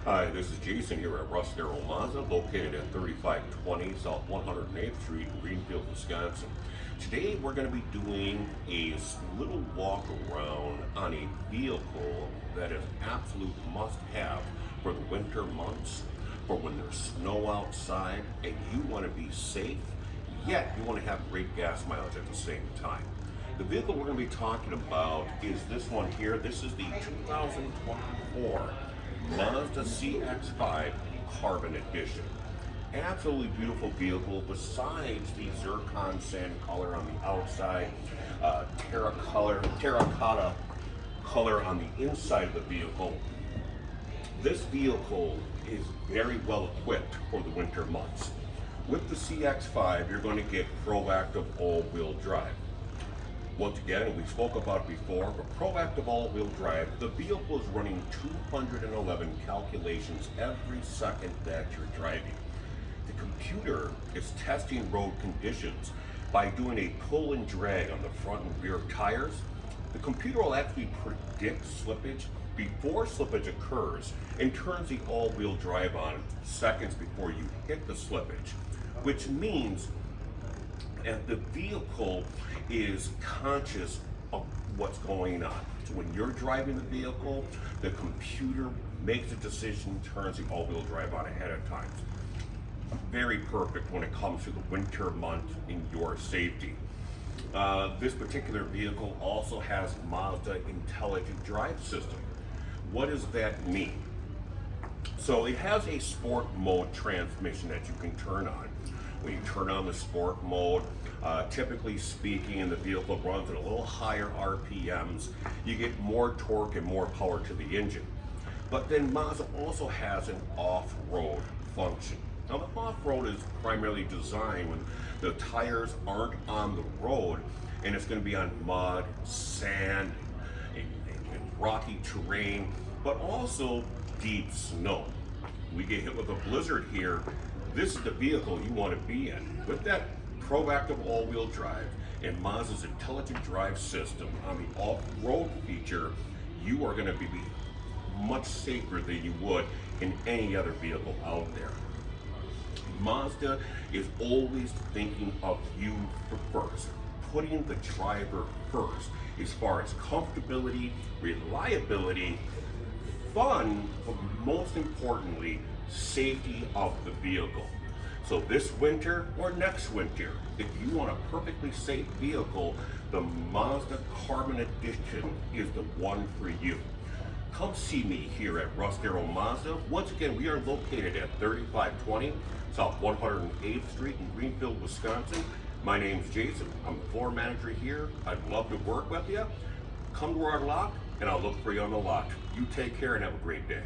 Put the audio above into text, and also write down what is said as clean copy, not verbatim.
Hi, this is Jason here at Russ Darrow Mazda, located at 3520 South 108th Street in Greenfield, Wisconsin. Today we're going to be doing a little walk around on a vehicle that is absolute must-have for the winter months, for when there's snow outside and you want to be safe, yet you want to have great gas mileage at the same time. The vehicle we're going to be talking about is this one here. This is the 2024 Mazda CX-5 Carbon Edition. Absolutely beautiful vehicle. Besides the zircon sand color on the outside, terracotta color on the inside of the vehicle, this vehicle is very well equipped for the winter months. With the CX-5, you're going to get proactive all-wheel drive. Once again, we spoke about it before, but proactive all-wheel drive, the vehicle is running 211 calculations every second that you're driving. The computer is testing road conditions by doing a pull and drag on the front and rear tires. The computer will actually predict slippage before slippage occurs and turns the all-wheel drive on seconds before you hit the slippage, which means and the vehicle is conscious of what's going on. So when you're driving the vehicle, the computer makes a decision, turns the all-wheel drive on ahead of time. Very perfect when it comes to the winter months in your safety. This particular vehicle also has Mazda Intelligent Drive System. What does that mean? So it has a sport mode transmission that you can turn on. When you turn on the sport mode, typically speaking, the vehicle runs at a little higher RPMs. You get more torque and more power to the engine. But then Mazda also has an off-road function. Now the off-road is primarily designed when the tires aren't on the road and it's going to be on mud, sand, and rocky terrain, but also deep snow. We get hit with a blizzard here. This is the vehicle you want to be in. With that proactive all-wheel drive and Mazda's intelligent drive system on the off-road feature, you are going to be much safer than you would in any other vehicle out there. Mazda is always thinking of you first, putting the driver first as far as comfortability, reliability, fun, but most importantly, safety of the vehicle. So this winter or next winter, if you want a perfectly safe vehicle, the Mazda Carbon Edition is the one for you. Come see me here at Russ Darrow Mazda. Once again, we are located at 3520 South 108th Street in Greenfield, Wisconsin. My name's Jason. I'm the floor manager here. I'd love to work with you. Come to our lot and I'll look for you on the lot. You take care and have a great day.